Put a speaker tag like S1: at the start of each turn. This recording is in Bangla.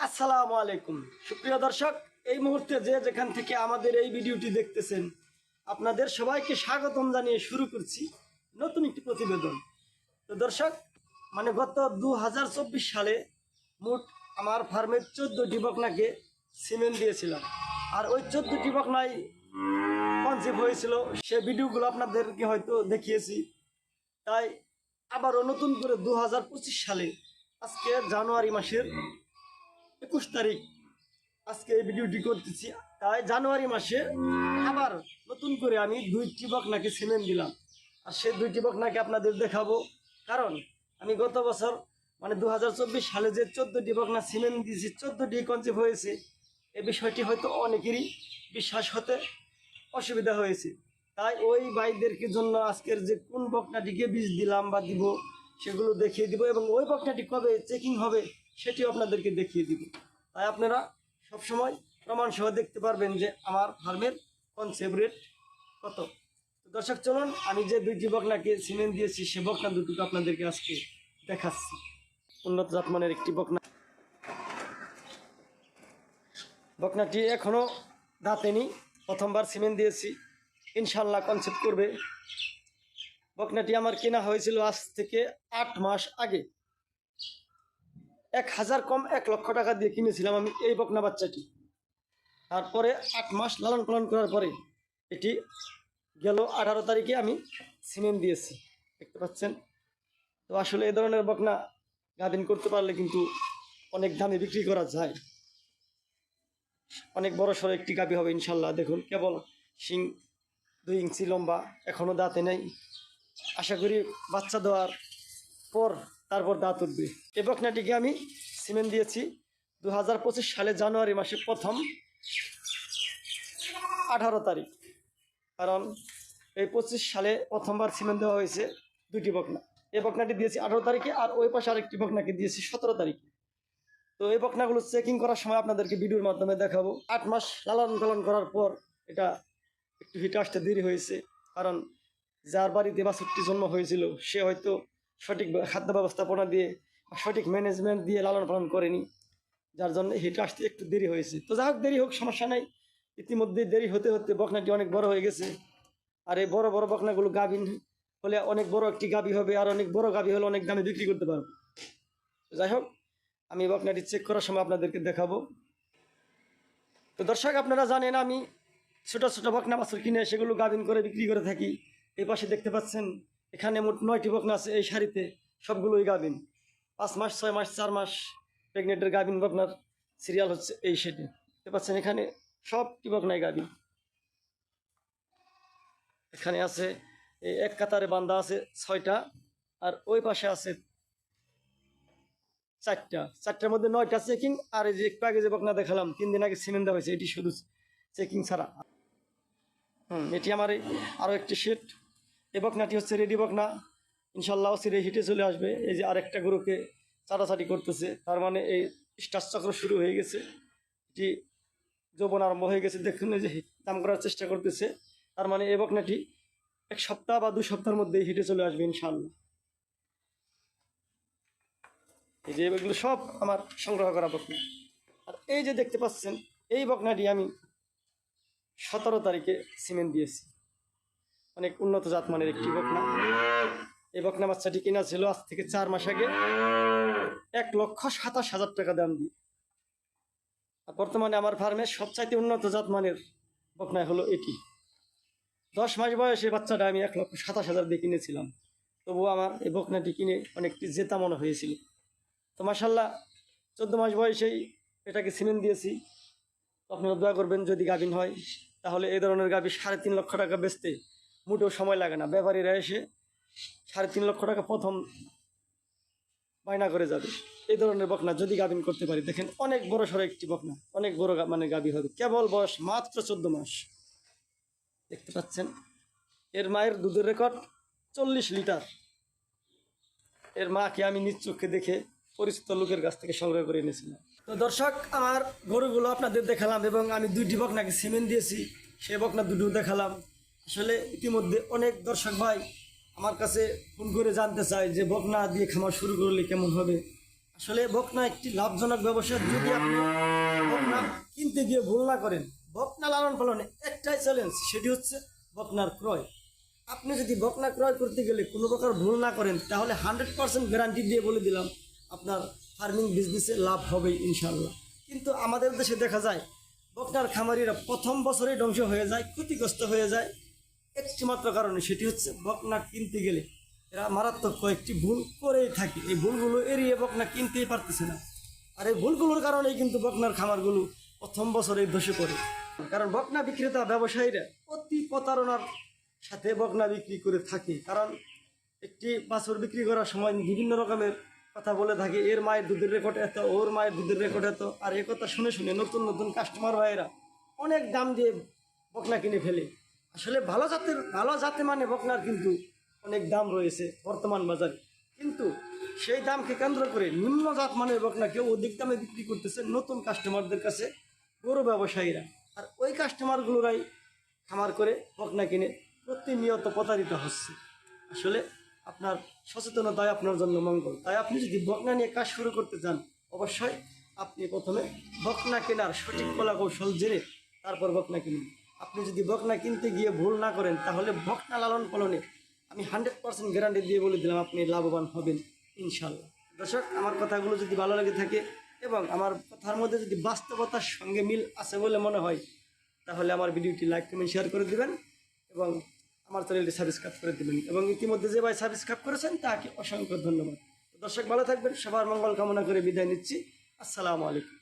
S1: আসসালামু আলাইকুম সুপ্রিয় দর্শক, এই মুহূর্তে যে যেখান থেকে আমাদের এই ভিডিওটি দেখতেছেন আপনাদের সবাইকে স্বাগতম জানিয়ে শুরু করছি নতুন একটি প্রতিবেদন। তো দর্শক, গত 2024 সালে মোট আমার ফার্মের 14টি বকনাকে সিমেন্ট দিয়েছিলাম, আর ওই 14টি বকনাই কনসেপ্ট হয়েছিল। সে ভিডিওগুলো আপনাদেরকে হয়তো দেখিয়েছি। তাই আবারও নতুন করে 2025 সালে আজকে জানুয়ারি মাসের 21 তারিখ আজকে এই ভিডিওটি করতেছি। তাই জানুয়ারি মাসে আবার নতুন করে আমি 2টি বকনাকে সিমেন্ট দিলাম, আর সেই 2টি বকনাকে আপনাদের দেখাবো। কারণ আমি গত বছর 2024 সালে যে 14টি বকনা সিমেন্ট দিয়েছি, 14টি কনসেপ্ট হয়েছে। এই বিষয়টি হয়তো অনেকেরই বিশ্বাস হতে অসুবিধা হয়েছে। তাই ওই ভাইদেরকে জন্য আজকের যে কোন বকনাটিকে বীজ দিলাম বা দিব সেগুলো দেখিয়ে দিব, এবং ওই বকনাটি কবে চেকিং হবে সেটিও আপনাদেরকে দেখিয়ে দিব। তাই আপনারা সবসময় প্রমাণ সহ দেখতে পারবেন যে আমার ফার্মের কনসেপ্ট রেট কত। তো দর্শক, চলুন আমি যে 2টি বকনাকে সিমেন্ট দিয়েছি সে বকনা দুটোকে আপনাদেরকে আজকে দেখাচ্ছি। উন্নত জাতমানের একটি বকনা। বকনাটি এখনও দাঁতেনি, প্রথমবার সিমেন্ট দিয়েছি, ইনশাল্লাহ কনসেপ্ট করবে। বকনাটি আমার কেনা হয়েছিল আজ থেকে 8 মাস আগে। 1000 কম 1 লক্ষ টাকা দিয়ে কিনেছিলাম আমি এই বকনা বাচ্চাটি। তারপরে 8 মাস লালন পালন করার পরে এটি গেল 18 তারিখে আমি সিমেন্ট দিয়েছি, দেখতে পাচ্ছেন। তো আসলে এই ধরনের বকনা গাভিন করতে পারলে কিন্তু অনেক দামে বিক্রি করা যায়। অনেক বড় সড়ো একটি গাভি হবে ইনশাল্লাহ। দেখুন, কেবল শিং 2 ইঞ্চি লম্বা, এখনও দাঁতে নেই। আশা করি বাচ্চা দেওয়ার পর তারপর দাঁত উঠবে। এই বকনাটিকে আমি সিমেন্ট দিয়েছি 2025 সালে জানুয়ারি মাসে প্রথম 18 তারিখ। কারণ এই 25 সালে প্রথমবার সিমেন্ট দেওয়া হয়েছে 2টি বকনা। এই বকনাটি দিয়েছি 18 তারিখে, আর ওই পাশে আরেকটি বকনাকে দিয়েছি 17 তারিখে। তো এই বকনাগুলো চেকিং করার সময় আপনাদেরকে ভিডিওর মাধ্যমে দেখাবো। 8 মাস লালন পালন করার পর এটা একটু হিটে আসতে দেরি হয়েছে, কারণ যার বাড়িতে বাছুরটি জন্ম হয়েছিল সে হয়তো সঠিক খাদ্য ব্যবস্থাপনা দিয়ে সঠিক ম্যানেজমেন্ট দিয়ে লালন পালন করেনি, যার জন্য হিটে আসতে একটু দেরি হয়েছে। তো যাই হোক, দেরি হোক, সমস্যা নাই। ইতিমধ্যে দেরি হতে হতে বকনাটি অনেক বড় হয়ে গেছে। আর এই বড় বড় বকনাগুলো গাভিন হলে অনেক বড় একটি গাভি হবে, আর অনেক বড় গাভি হলে অনেক দামে বিক্রি করতে পারবো। যাই হোক, আমি বকনাটি চেক করার সময় আপনাদেরকে দেখাবো। তো দর্শক, আপনারা জানেন আমি ছোটো ছোটো বকনা বাছুর কিনে সেগুলো গাভিন করে বিক্রি করে থাকি। এই পাশে দেখতে পাচ্ছেন এখানে মোট 9টি বকনা আছে। এই সারিতে সবগুলোই গাভিন। 5 মাস 6 মাস 4 মাস প্রেগনেন্টের গাভিন বকনার সিরিয়াল হচ্ছে এই সেটে। দেখতে পাচ্ছেন এখানে সবটি বকনাই গাভিন। এখানে আছে এই এক কাতারে বান্ধা আছে 6টা, আর ওই পাশে আছে 4টার মধ্যে 9টা চেকিং। আর এই যে একটু আগে যে বকনা দেখালাম 3 দিন আগে সিমেন্ট দেওয়া হয়েছে, এটি শুধু চেকিং ছাড়া। এটি আমার আরও একটি সেট। এই বকনাটি হচ্ছে রেডি বকনা, ইনশাল্লাহ সিরে হিটে চলে আসবে। এই যে আরেকটা গরুকে চাটাচাটি করতেছে, তার মানে এই স্টার চক্র শুরু হয়ে গেছে, এটি যৌবন আরম্ভ হয়ে গেছে। দেখুন এই যে দাম করার চেষ্টা করতেছে, তার মানে এই বকনাটি 1 সপ্তাহ বা 2 সপ্তাহের মধ্যেই হিটে চলে আসবে ইনশাল্লাহ। এই যে এগুলো সব আমার সংগ্রহ করা বকনা। আর এই যে দেখতে পাচ্ছেন এই বকনাটি আমি 17 তারিখে সিমেন্ট দিয়েছি। অনেক উন্নত জাতমানের একটি বকনা। এই বকনা বাচ্চাটি কিনা ছিল আজ থেকে 4 মাস আগে 1,27,000 টাকা দাম দিয়ে। আর বর্তমানে আমার ফার্মে সবচাইতে উন্নত জাতমানের বকনা হলো এটি। 10 মাস বয়সে বাচ্চাটা আমি 1,27,000 দিয়ে কিনেছিলাম। তবুও আমার এই বকনাটি কিনে অনেকটি জেতা মনে হয়েছিল। তো মাশাল্লাহ 14 মাস বয়সেই এটাকে সিমেন্ট দিয়েছি। আপনারা দোয়া করবেন যদি গাভিন হয়, তাহলে এই ধরনের গাভি 3.5 লক্ষ টাকা বেচতে মোটেও সময় লাগে না। ব্যাপারীরা এসে 3.5 লক্ষ টাকা প্রথম বায়না করে যাবে এই ধরনের বকনা যদি গাভিন করতে পারি। দেখেন অনেক বড় সড়ো একটি বকনা, অনেক বড় গাভি হবে। কেবল বয়স মাত্র 14 মাস। দেখতে পাচ্ছেন এর মায়ের দুধের রেকর্ড 40 লিটার। এর মাকে আমি নিজ চোখে দেখে পরিচিত লোকের কাছ থেকে সংগ্রহ করে এনেছিলাম। তো দর্শক, আমার গরুগুলো আপনাদের দেখালাম, এবং আমি 2টি বকনাকে সিমেন্ট দিয়েছি সেই বকনা দুটো দেখালাম। আসলে ইতিমধ্যে অনেক দর্শক ভাই আমার কাছে ফোন করে জানতে চায় যে বকনা দিয়ে খামার শুরু করলে কেমন হবে। আসলে বকনা একটি লাভজনক ব্যবসা। যদি আপনি বকনা কিনতে গিয়ে ভুল না করেন, বকনা লালন পালনে একটাই চ্যালেঞ্জ, সেটি হচ্ছে বকনার ক্রয়। আপনি যদি বকনা ক্রয় করতে গেলে কোনো প্রকার ভুল না করেন, তাহলে 100% গ্যারান্টি দিয়ে বলে দিলাম আপনার ফার্মিং বিজনেসে লাভ হবেই ইনশাল্লাহ। কিন্তু আমাদের দেশে দেখা যায় বকনার খামারিরা প্রথম বছরেই ধ্বংস হয়ে যায়, ক্ষতিগ্রস্ত হয়ে যায় একটি মাত্র কারণে, সেটি হচ্ছে বকনা কিনতে গেলে এরা মারাত্মক কয়েকটি ভুল করেই থাকে। এই ভুলগুলো এড়িয়ে বকনা কিনতেই পারতেছে না। আর এই ভুলগুলোর কারণেই কিন্তু বকনার খামারগুলো প্রথম বছরেই ধসে পড়ে। কারণ বকনা বিক্রেতা ব্যবসায়ীরা অতি প্রতারণার সাথে বকনা বিক্রি করে থাকে। কারণ একটি বাছুর বিক্রি করার সময় বিভিন্ন রকমের কথা বলে থাকে, এর মায়ের দুধের রেকর্ড এত, ওর মায়ের দুধের রেকর্ড এত। আর এ কথা শুনে শুনে নতুন নতুন কাস্টমার ভাইয়েরা অনেক দাম দিয়ে বকনা কিনে ফেলে। আসলে ভালো জাতে মানে বকনার কিন্তু অনেক দাম রয়েছে বর্তমান বাজারে, কিন্তু সেই দামকে কেন্দ্র করে নিম্ন জাত মানের বকনা কেউ অধিক দামে বিক্রি করতেছে নতুন কাস্টমারদের কাছে, বড় ব্যবসায়ীরা। আর ওই কাস্টমারগুলোরাই খামার করে বকনা কিনে প্রতিনিয়ত প্রতারিত হচ্ছে। আসলে আপনার সচেতনতাই আপনার জন্য মঙ্গল। তাই আপনি যদি বকনা নিয়ে কাজ শুরু করতে চান, অবশ্যই আপনি প্রথমে বকনা কেনার সঠিক কলা কৌশল জেনে তারপর বকনা কিনুন। আপনি যদি বকনা কিনতে গিয়ে ভুল না করেন, তাহলে বকনা লালন পালনে আমি 100% গ্যারান্টি দিয়ে বলে দিলাম আপনি লাভবান হবেন ইনশাল্লাহ। দর্শক, আমার কথাগুলো যদি ভালো লেগে থাকে এবং আমার কথার মধ্যে যদি বাস্তবতার সঙ্গে মিল আছে বলে মনে হয়, তাহলে আমার ভিডিওটি লাইক কমেন্ট শেয়ার করে দিবেন এবং আমার চ্যানেলটি সাবস্ক্রাইব করে দিবেন। এবং ইতিমধ্যে যে ভাই সাবস্ক্রাইব করেছেন তাকে অসংখ্য ধন্যবাদ। দর্শক, ভালো থাকবেন। সবার মঙ্গল কামনা করে বিদায় নিচ্ছি। আসসালামু আলাইকুম।